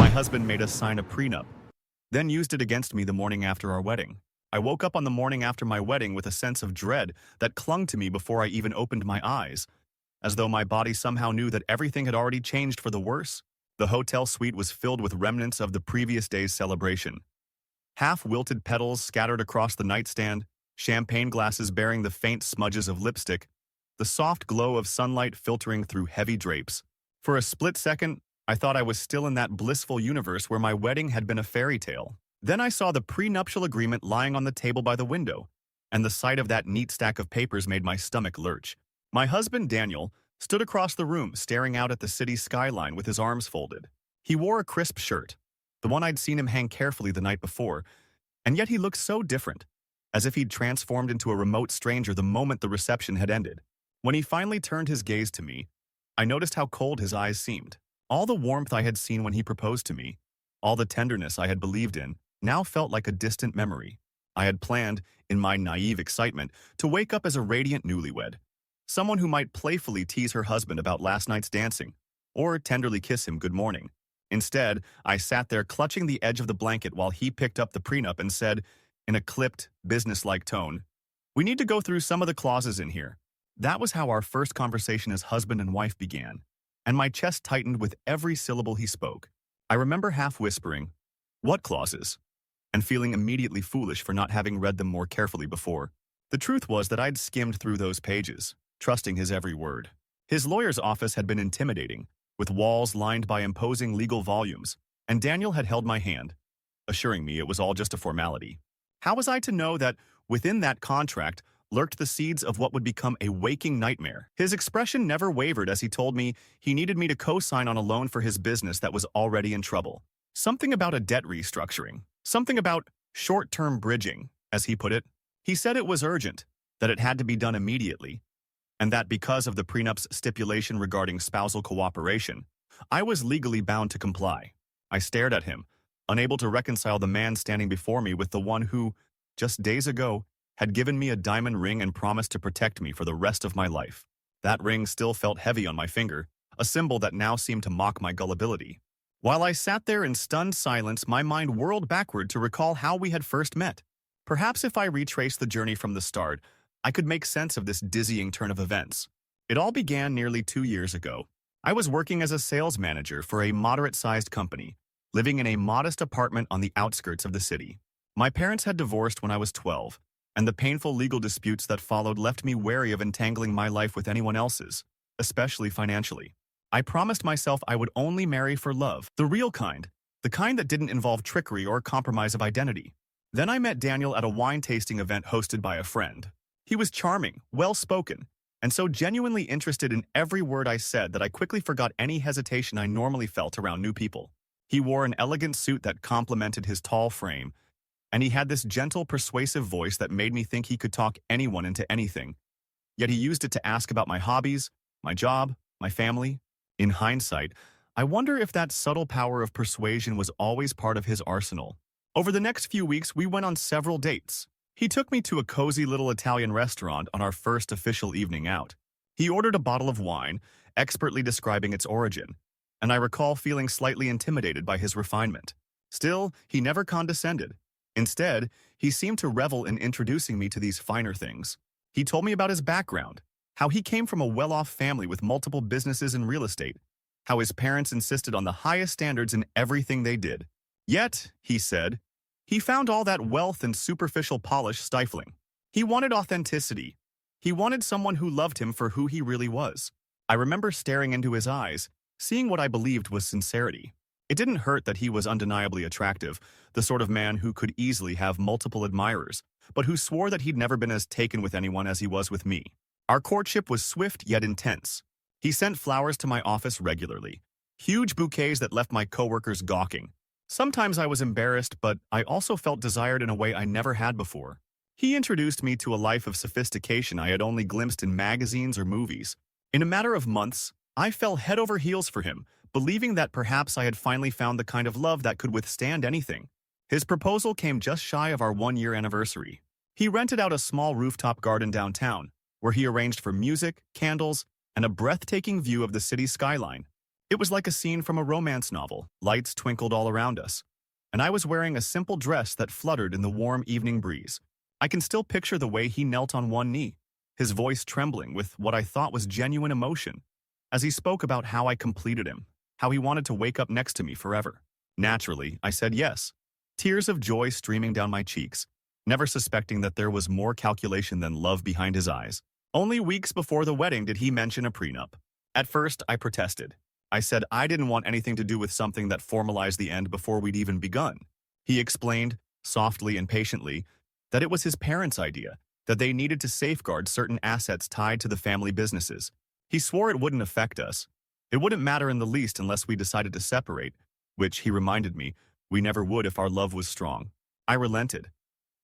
My husband made us sign a prenup, then used it against me the morning after our wedding. I woke up on the morning after my wedding with a sense of dread that clung to me before I even opened my eyes, as though my body somehow knew that everything had already changed for the worse. The hotel suite was filled with remnants of the previous day's celebration. Half-wilted petals scattered across the nightstand, champagne glasses bearing the faint smudges of lipstick, the soft glow of sunlight filtering through heavy drapes. For a split second, I thought I was still in that blissful universe where my wedding had been a fairy tale. Then I saw the prenuptial agreement lying on the table by the window, and the sight of that neat stack of papers made my stomach lurch. My husband, Daniel, stood across the room staring out at the city skyline with his arms folded. He wore a crisp shirt, the one I'd seen him hang carefully the night before, and yet he looked so different, as if he'd transformed into a remote stranger the moment the reception had ended. When he finally turned his gaze to me, I noticed how cold his eyes seemed. All the warmth I had seen when he proposed to me, all the tenderness I had believed in, now felt like a distant memory. I had planned, in my naive excitement, to wake up as a radiant newlywed, someone who might playfully tease her husband about last night's dancing, or tenderly kiss him good morning. Instead, I sat there clutching the edge of the blanket while he picked up the prenup and said, in a clipped, businesslike tone, "We need to go through some of the clauses in here." That was how our first conversation as husband and wife began, and my chest tightened with every syllable he spoke. I remember half whispering, "What clauses?" and feeling immediately foolish for not having read them more carefully before. The truth was that I'd skimmed through those pages, trusting his every word. His lawyer's office had been intimidating, with walls lined by imposing legal volumes, and Daniel had held my hand, assuring me it was all just a formality. How was I to know that within that contract lurked the seeds of what would become a waking nightmare? His expression never wavered as he told me he needed me to co-sign on a loan for his business that was already in trouble. Something about a debt restructuring. Something about short-term bridging, as he put it. He said it was urgent, that it had to be done immediately, and that because of the prenup's stipulation regarding spousal cooperation, I was legally bound to comply. I stared at him, unable to reconcile the man standing before me with the one who, just days ago, had given me a diamond ring and promised to protect me for the rest of my life. That ring still felt heavy on my finger, a symbol that now seemed to mock my gullibility. While I sat there in stunned silence, my mind whirled backward to recall how we had first met. Perhaps if I retraced the journey from the start, I could make sense of this dizzying turn of events. It all began nearly 2 years ago. I was working as a sales manager for a moderate-sized company, living in a modest apartment on the outskirts of the city. My parents had divorced when I was 12, and the painful legal disputes that followed left me wary of entangling my life with anyone else's, especially financially. I promised myself I would only marry for love, the real kind, the kind that didn't involve trickery or compromise of identity. Then I met Daniel at a wine tasting event hosted by a friend. He was charming, well-spoken, and so genuinely interested in every word I said that I quickly forgot any hesitation I normally felt around new people. He wore an elegant suit that complemented his tall frame, and he had this gentle, persuasive voice that made me think he could talk anyone into anything. Yet he used it to ask about my hobbies, my job, my family. In hindsight, I wonder if that subtle power of persuasion was always part of his arsenal. Over the next few weeks, we went on several dates. He took me to a cozy little Italian restaurant on our first official evening out. He ordered a bottle of wine, expertly describing its origin, and I recall feeling slightly intimidated by his refinement. Still, he never condescended. Instead, he seemed to revel in introducing me to these finer things. He told me about his background, how he came from a well-off family with multiple businesses in real estate, how his parents insisted on the highest standards in everything they did. Yet, he said, he found all that wealth and superficial polish stifling. He wanted authenticity. He wanted someone who loved him for who he really was. I remember staring into his eyes, seeing what I believed was sincerity. It didn't hurt that he was undeniably attractive, the sort of man who could easily have multiple admirers, but who swore that he'd never been as taken with anyone as he was with me. Our courtship was swift yet intense. He sent flowers to my office regularly, huge bouquets that left my coworkers gawking. Sometimes I was embarrassed, but I also felt desired in a way I never had before. He introduced me to a life of sophistication I had only glimpsed in magazines or movies. In a matter of months, I fell head over heels for him, believing that perhaps I had finally found the kind of love that could withstand anything. His proposal came just shy of our 1-year anniversary. He rented out a small rooftop garden downtown, where he arranged for music, candles, and a breathtaking view of the city skyline. It was like a scene from a romance novel. Lights twinkled all around us, and I was wearing a simple dress that fluttered in the warm evening breeze. I can still picture the way he knelt on one knee, his voice trembling with what I thought was genuine emotion, as he spoke about how I completed him, how he wanted to wake up next to me forever. Naturally, I said yes, tears of joy streaming down my cheeks, never suspecting that there was more calculation than love behind his eyes. Only weeks before the wedding did he mention a prenup. At first, I protested. I said I didn't want anything to do with something that formalized the end before we'd even begun. He explained, softly and patiently, that it was his parents' idea, that they needed to safeguard certain assets tied to the family businesses. He swore it wouldn't affect us. It wouldn't matter in the least unless we decided to separate, which, he reminded me, we never would if our love was strong. I relented,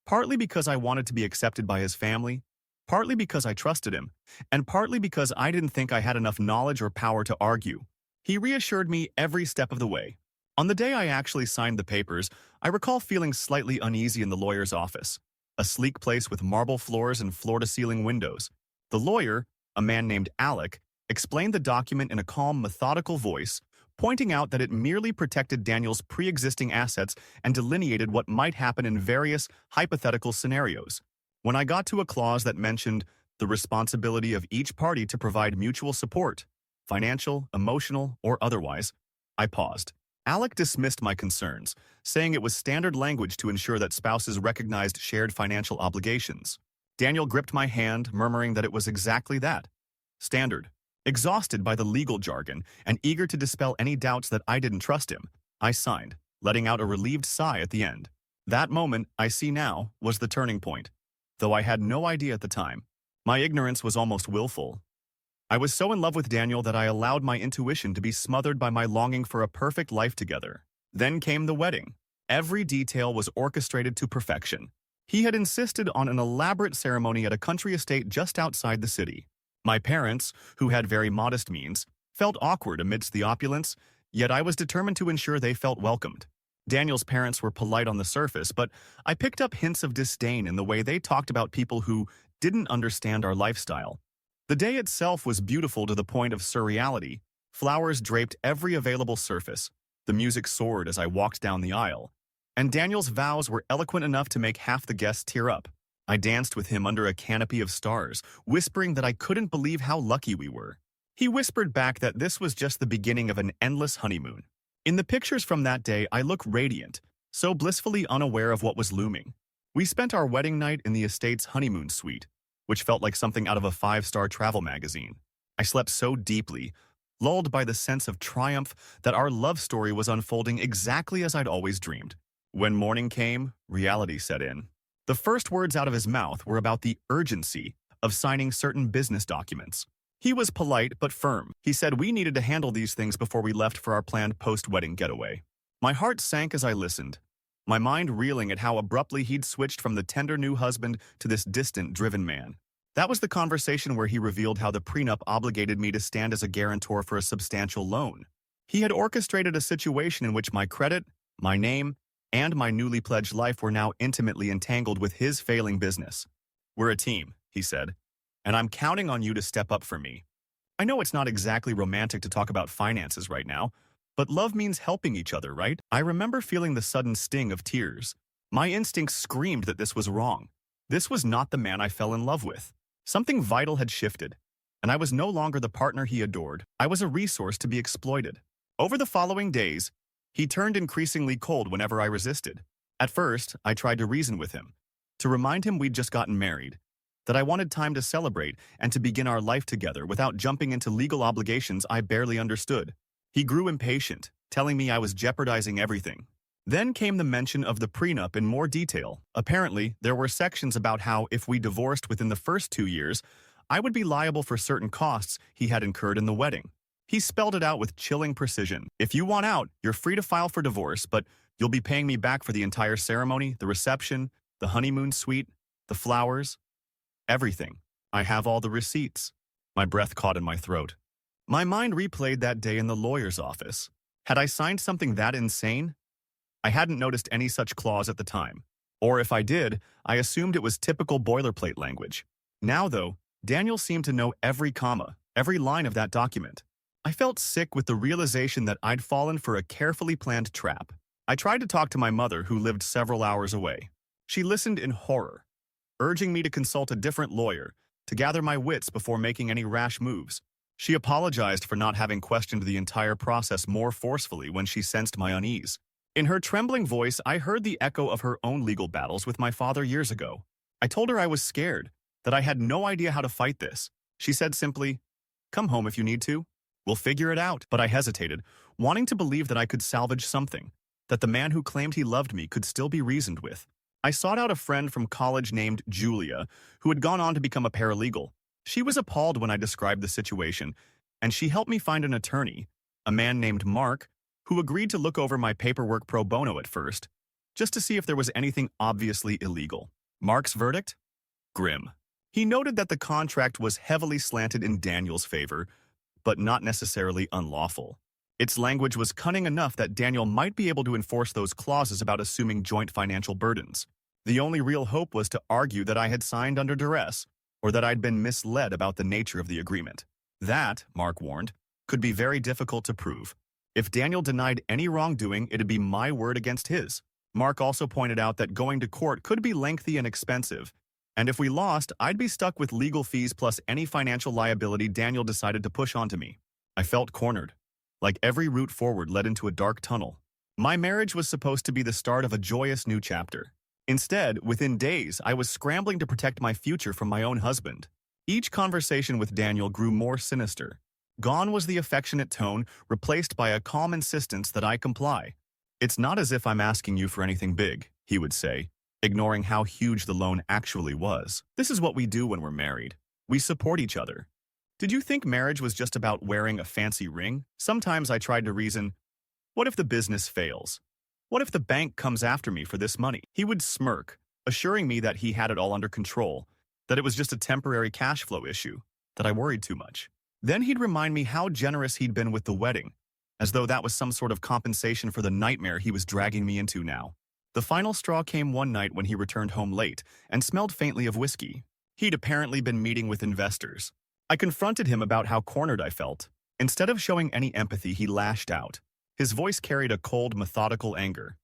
partly because I wanted to be accepted by his family, partly because I trusted him, and partly because I didn't think I had enough knowledge or power to argue. He reassured me every step of the way. On the day I actually signed the papers, I recall feeling slightly uneasy in the lawyer's office, a sleek place with marble floors and floor-to-ceiling windows. The lawyer, a man named Alec, explained the document in a calm, methodical voice, pointing out that it merely protected Daniel's pre-existing assets and delineated what might happen in various hypothetical scenarios. When I got to a clause that mentioned the responsibility of each party to provide mutual support, financial, emotional, or otherwise, I paused. Alec dismissed my concerns, saying it was standard language to ensure that spouses recognized shared financial obligations. Daniel gripped my hand, murmuring that it was exactly that. Standard. Exhausted by the legal jargon and eager to dispel any doubts that I didn't trust him, I signed, letting out a relieved sigh at the end. That moment, I see now, was the turning point, though I had no idea at the time. My ignorance was almost willful. I was so in love with Daniel that I allowed my intuition to be smothered by my longing for a perfect life together. Then came the wedding. Every detail was orchestrated to perfection. He had insisted on an elaborate ceremony at a country estate just outside the city. My parents, who had very modest means, felt awkward amidst the opulence, yet I was determined to ensure they felt welcomed. Daniel's parents were polite on the surface, but I picked up hints of disdain in the way they talked about people who didn't understand our lifestyle. The day itself was beautiful to the point of surreality. Flowers draped every available surface. The music soared as I walked down the aisle, and Daniel's vows were eloquent enough to make half the guests tear up. I danced with him under a canopy of stars, whispering that I couldn't believe how lucky we were. He whispered back that this was just the beginning of an endless honeymoon. In the pictures from that day, I look radiant, so blissfully unaware of what was looming. We spent our wedding night in the estate's honeymoon suite, which felt like something out of a 5-star travel magazine. I slept so deeply, lulled by the sense of triumph that our love story was unfolding exactly as I'd always dreamed. When morning came, reality set in. The first words out of his mouth were about the urgency of signing certain business documents. He was polite but firm. He said we needed to handle these things before we left for our planned post-wedding getaway. My heart sank as I listened, my mind reeling at how abruptly he'd switched from the tender new husband to this distant, driven man. That was the conversation where he revealed how the prenup obligated me to stand as a guarantor for a substantial loan. He had orchestrated a situation in which my credit, my name, and my newly pledged life were now intimately entangled with his failing business. "We're a team," he said, "and I'm counting on you to step up for me. I know it's not exactly romantic to talk about finances right now, but love means helping each other, right?" I remember feeling the sudden sting of tears. My instincts screamed that this was wrong. This was not the man I fell in love with. Something vital had shifted, and I was no longer the partner he adored. I was a resource to be exploited. Over the following days, he turned increasingly cold whenever I resisted. At first, I tried to reason with him, to remind him we'd just gotten married, that I wanted time to celebrate and to begin our life together without jumping into legal obligations I barely understood. He grew impatient, telling me I was jeopardizing everything. Then came the mention of the prenup in more detail. Apparently, there were sections about how if we divorced within the first 2 years, I would be liable for certain costs he had incurred in the wedding. He spelled it out with chilling precision. "If you want out, you're free to file for divorce, but you'll be paying me back for the entire ceremony, the reception, the honeymoon suite, the flowers, everything. I have all the receipts." My breath caught in my throat. My mind replayed that day in the lawyer's office. Had I signed something that insane? I hadn't noticed any such clause at the time. Or if I did, I assumed it was typical boilerplate language. Now, though, Daniel seemed to know every comma, every line of that document. I felt sick with the realization that I'd fallen for a carefully planned trap. I tried to talk to my mother, who lived several hours away. She listened in horror, urging me to consult a different lawyer to gather my wits before making any rash moves. She apologized for not having questioned the entire process more forcefully when she sensed my unease. In her trembling voice, I heard the echo of her own legal battles with my father years ago. I told her I was scared, that I had no idea how to fight this. She said simply, "Come home if you need to. We'll figure it out." But I hesitated, wanting to believe that I could salvage something, that the man who claimed he loved me could still be reasoned with. I sought out a friend from college named Julia, who had gone on to become a paralegal. She was appalled when I described the situation, and she helped me find an attorney, a man named Mark, who agreed to look over my paperwork pro bono at first, just to see if there was anything obviously illegal. Mark's verdict? Grim. He noted that the contract was heavily slanted in Daniel's favor, but not necessarily unlawful. Its language was cunning enough that Daniel might be able to enforce those clauses about assuming joint financial burdens. The only real hope was to argue that I had signed under duress, or that I'd been misled about the nature of the agreement. That, Mark warned, could be very difficult to prove. If Daniel denied any wrongdoing, it'd be my word against his. Mark also pointed out that going to court could be lengthy and expensive, and if we lost, I'd be stuck with legal fees plus any financial liability Daniel decided to push onto me. I felt cornered, like every route forward led into a dark tunnel. My marriage was supposed to be the start of a joyous new chapter. Instead, within days, I was scrambling to protect my future from my own husband. Each conversation with Daniel grew more sinister. Gone was the affectionate tone, replaced by a calm insistence that I comply. "It's not as if I'm asking you for anything big," he would say, ignoring how huge the loan actually was. "This is what we do when we're married. We support each other. Did you think marriage was just about wearing a fancy ring?" Sometimes I tried to reason, what if the business fails? What if the bank comes after me for this money? He would smirk, assuring me that he had it all under control, that it was just a temporary cash flow issue, that I worried too much. Then he'd remind me how generous he'd been with the wedding, as though that was some sort of compensation for the nightmare he was dragging me into now. The final straw came one night when he returned home late and smelled faintly of whiskey. He'd apparently been meeting with investors. I confronted him about how cornered I felt. Instead of showing any empathy, he lashed out. His voice carried a cold, methodical anger.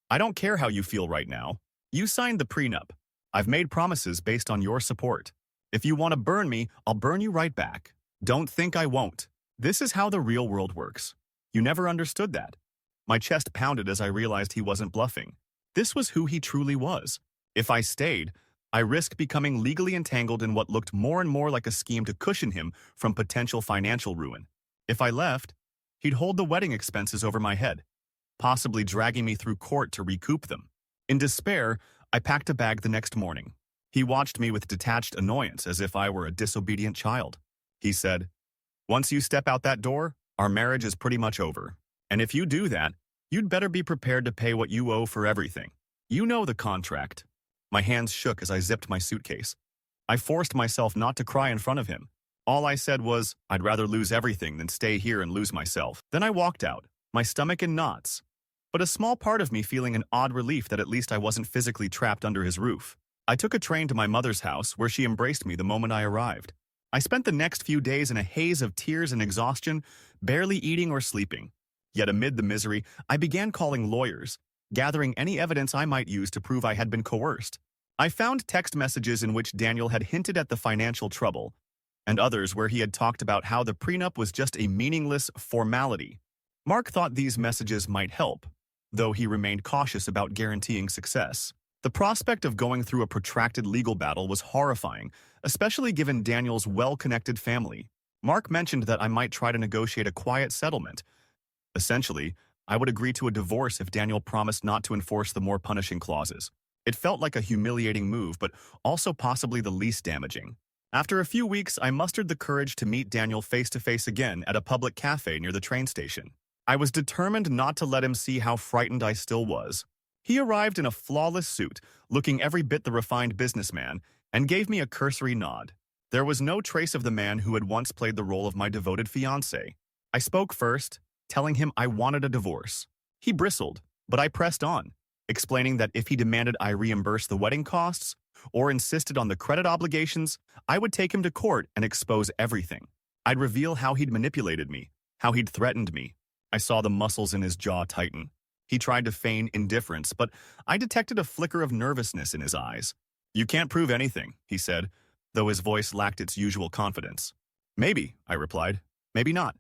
"I don't care how you feel right now. You signed the prenup. I've made promises based on your support. If you want to burn me, I'll burn you right back. Don't think I won't. This is how the real world works. You never understood that." My chest pounded as I realized he wasn't bluffing. This was who he truly was. If I stayed, I risked becoming legally entangled in what looked more and more like a scheme to cushion him from potential financial ruin. If I left, he'd hold the wedding expenses over my head, possibly dragging me through court to recoup them. In despair, I packed a bag the next morning. He watched me with detached annoyance as if I were a disobedient child. He said, "Once you step out that door, our marriage is pretty much over. And if you do that, you'd better be prepared to pay what you owe for everything. You know the contract." My hands shook as I zipped my suitcase. I forced myself not to cry in front of him. All I said was, "I'd rather lose everything than stay here and lose myself." Then I walked out, my stomach in knots, but a small part of me feeling an odd relief that at least I wasn't physically trapped under his roof. I took a train to my mother's house, where she embraced me the moment I arrived. I spent the next few days in a haze of tears and exhaustion, barely eating or sleeping. Yet amid the misery, I began calling lawyers, gathering any evidence I might use to prove I had been coerced. I found text messages in which Daniel had hinted at the financial trouble, and others where he had talked about how the prenup was just a meaningless formality. Mark thought these messages might help, though he remained cautious about guaranteeing success. The prospect of going through a protracted legal battle was horrifying, especially given Daniel's well-connected family. Mark mentioned that I might try to negotiate a quiet settlement. Essentially, I would agree to a divorce if Daniel promised not to enforce the more punishing clauses. It felt like a humiliating move, but also possibly the least damaging. After a few weeks, I mustered the courage to meet Daniel face-to-face again at a public cafe near the train station. I was determined not to let him see how frightened I still was. He arrived in a flawless suit, looking every bit the refined businessman, and gave me a cursory nod. There was no trace of the man who had once played the role of my devoted fiancé. I spoke first, telling him I wanted a divorce. He bristled, but I pressed on, explaining that if he demanded I reimburse the wedding costs or insisted on the credit obligations, I would take him to court and expose everything. I'd reveal how he'd manipulated me, how he'd threatened me. I saw the muscles in his jaw tighten. He tried to feign indifference, but I detected a flicker of nervousness in his eyes. "You can't prove anything," he said, though his voice lacked its usual confidence. "Maybe," I replied. "Maybe not.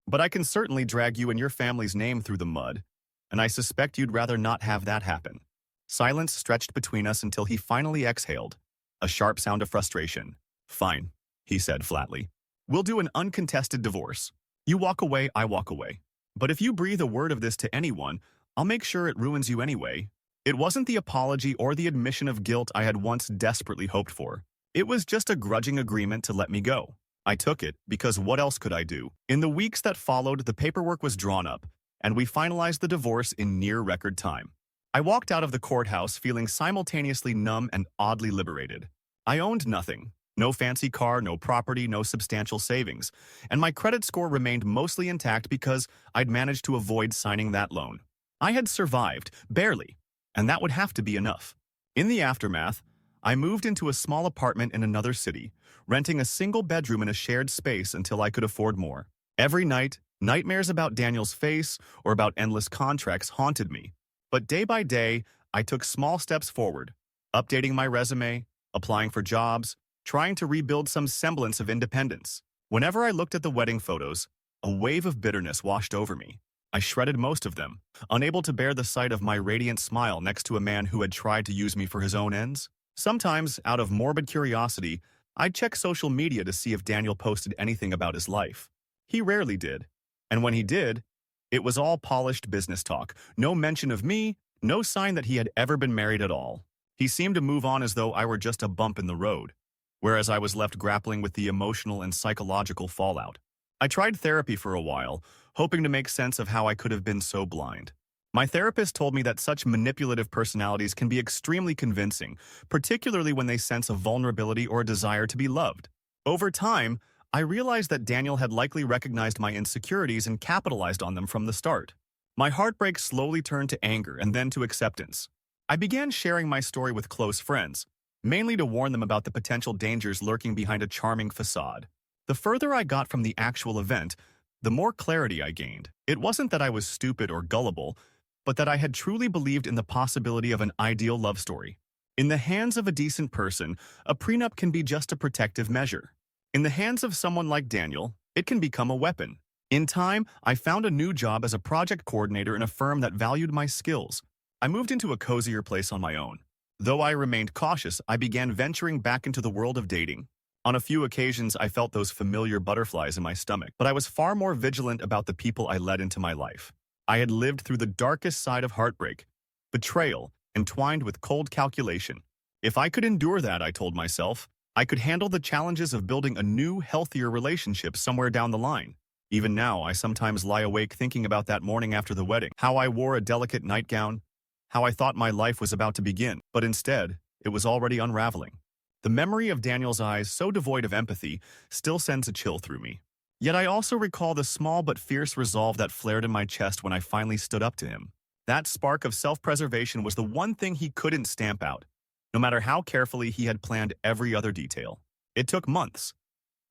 But I can certainly drag you and your family's name through the mud, and I suspect you'd rather not have that happen." Silence stretched between us until he finally exhaled, a sharp sound of frustration. "Fine," he said flatly. "We'll do an uncontested divorce. You walk away, I walk away. But if you breathe a word of this to anyone, I'll make sure it ruins you anyway." It wasn't the apology or the admission of guilt I had once desperately hoped for. It was just a grudging agreement to let me go. I took it because what else could I do? In the weeks that followed, the paperwork was drawn up, and we finalized the divorce in near record time. I walked out of the courthouse feeling simultaneously numb and oddly liberated. I owned nothing. No fancy car, no property, no substantial savings. And my credit score remained mostly intact because I'd managed to avoid signing that loan. I had survived, barely, and that would have to be enough. In the aftermath, I moved into a small apartment in another city, renting a single bedroom in a shared space until I could afford more. Every night, nightmares about Daniel's face or about endless contracts haunted me. But day by day, I took small steps forward, updating my resume, applying for jobs, trying to rebuild some semblance of independence. Whenever I looked at the wedding photos, a wave of bitterness washed over me. I shredded most of them, unable to bear the sight of my radiant smile next to a man who had tried to use me for his own ends. Sometimes, out of morbid curiosity, I'd check social media to see if Daniel posted anything about his life. He rarely did. And when he did, it was all polished business talk. No mention of me, no sign that he had ever been married at all. He seemed to move on as though I were just a bump in the road, whereas I was left grappling with the emotional and psychological fallout. I tried therapy for a while, hoping to make sense of how I could have been so blind. My therapist told me that such manipulative personalities can be extremely convincing, particularly when they sense a vulnerability or a desire to be loved. Over time, I realized that Daniel had likely recognized my insecurities and capitalized on them from the start. My heartbreak slowly turned to anger and then to acceptance. I began sharing my story with close friends, mainly to warn them about the potential dangers lurking behind a charming facade. The further I got from the actual event, the more clarity I gained. It wasn't that I was stupid or gullible, but that I had truly believed in the possibility of an ideal love story. In the hands of a decent person, a prenup can be just a protective measure. In the hands of someone like Daniel, it can become a weapon. In time, I found a new job as a project coordinator in a firm that valued my skills. I moved into a cozier place on my own. Though I remained cautious, I began venturing back into the world of dating. On a few occasions, I felt those familiar butterflies in my stomach, but I was far more vigilant about the people I let into my life. I had lived through the darkest side of heartbreak, betrayal, entwined with cold calculation. If I could endure that, I told myself, I could handle the challenges of building a new, healthier relationship somewhere down the line. Even now, I sometimes lie awake thinking about that morning after the wedding, how I wore a delicate nightgown, how I thought my life was about to begin, but instead, it was already unraveling. The memory of Daniel's eyes, so devoid of empathy, still sends a chill through me. Yet I also recall the small but fierce resolve that flared in my chest when I finally stood up to him. That spark of self-preservation was the one thing he couldn't stamp out, no matter how carefully he had planned every other detail. It took months,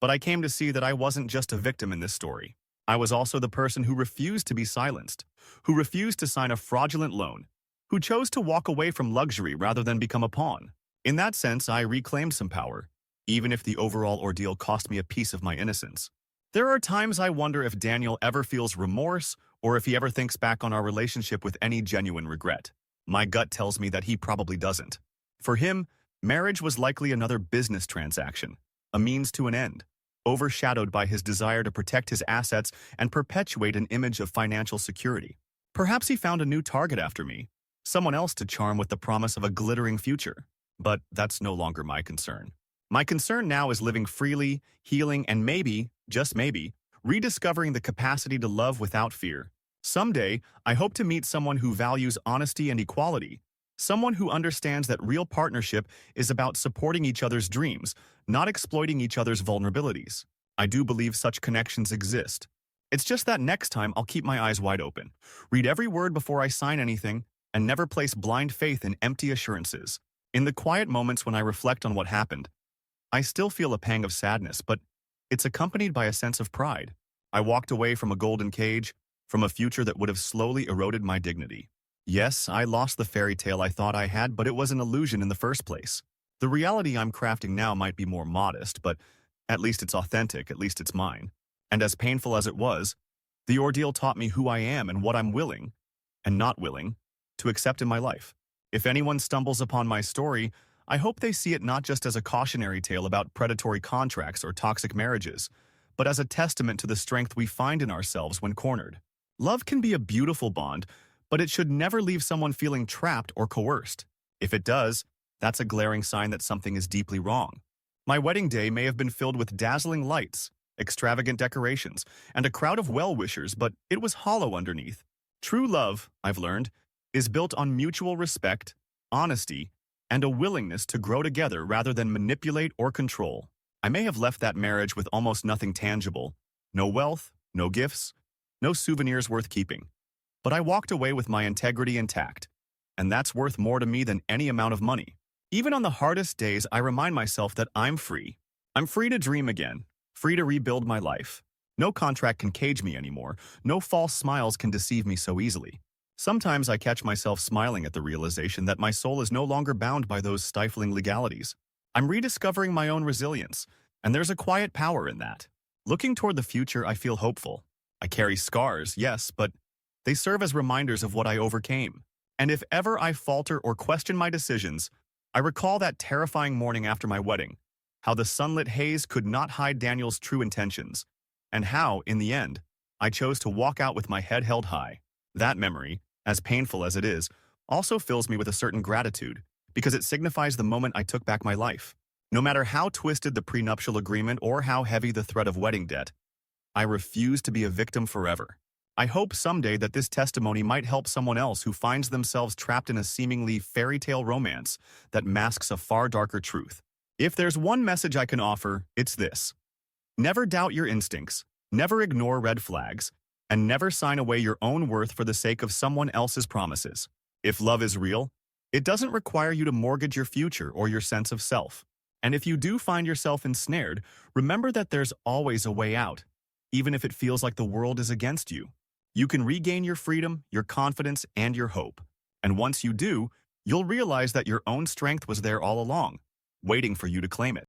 but I came to see that I wasn't just a victim in this story. I was also the person who refused to be silenced, who refused to sign a fraudulent loan, who chose to walk away from luxury rather than become a pawn. In that sense, I reclaimed some power, even if the overall ordeal cost me a piece of my innocence. There are times I wonder if Daniel ever feels remorse or if he ever thinks back on our relationship with any genuine regret. My gut tells me that he probably doesn't. For him, marriage was likely another business transaction, a means to an end, overshadowed by his desire to protect his assets and perpetuate an image of financial security. Perhaps he found a new target after me, someone else to charm with the promise of a glittering future. But that's no longer my concern. My concern now is living freely, healing, and maybe, just maybe, rediscovering the capacity to love without fear. Someday, I hope to meet someone who values honesty and equality, someone who understands that real partnership is about supporting each other's dreams, not exploiting each other's vulnerabilities. I do believe such connections exist. It's just that next time I'll keep my eyes wide open, read every word before I sign anything, and never place blind faith in empty assurances. In the quiet moments when I reflect on what happened, I still feel a pang of sadness, but it's accompanied by a sense of pride. I walked away from a golden cage, from a future that would have slowly eroded my dignity. Yes, I lost the fairy tale I thought I had, but it was an illusion in the first place. The reality I'm crafting now might be more modest, but at least it's authentic, at least it's mine. And as painful as it was, the ordeal taught me who I am and what I'm willing, and not willing, to accept in my life. If anyone stumbles upon my story, I hope they see it not just as a cautionary tale about predatory contracts or toxic marriages, but as a testament to the strength we find in ourselves when cornered. Love can be a beautiful bond, but it should never leave someone feeling trapped or coerced. If it does, that's a glaring sign that something is deeply wrong. My wedding day may have been filled with dazzling lights, extravagant decorations, and a crowd of well-wishers, but it was hollow underneath. True love, I've learned, is built on mutual respect, honesty, and a willingness to grow together rather than manipulate or control. I may have left that marriage with almost nothing tangible, no wealth, no gifts, no souvenirs worth keeping. But I walked away with my integrity intact, and that's worth more to me than any amount of money. Even on the hardest days, I remind myself that I'm free. I'm free to dream again, free to rebuild my life. No contract can cage me anymore. No false smiles can deceive me so easily. Sometimes I catch myself smiling at the realization that my soul is no longer bound by those stifling legalities. I'm rediscovering my own resilience, and there's a quiet power in that. Looking toward the future, I feel hopeful. I carry scars, yes, but they serve as reminders of what I overcame. And if ever I falter or question my decisions, I recall that terrifying morning after my wedding, how the sunlit haze could not hide Daniel's true intentions, and how, in the end, I chose to walk out with my head held high. That memory, as painful as it is, also fills me with a certain gratitude, because it signifies the moment I took back my life. No matter how twisted the prenuptial agreement or how heavy the threat of wedding debt, I refuse to be a victim forever. I hope someday that this testimony might help someone else who finds themselves trapped in a seemingly fairy tale romance that masks a far darker truth. If there's one message I can offer, it's this. Never doubt your instincts, never ignore red flags, and never sign away your own worth for the sake of someone else's promises. If love is real, it doesn't require you to mortgage your future or your sense of self. And if you do find yourself ensnared, remember that there's always a way out, even if it feels like the world is against you. You can regain your freedom, your confidence, and your hope. And once you do, you'll realize that your own strength was there all along, waiting for you to claim it.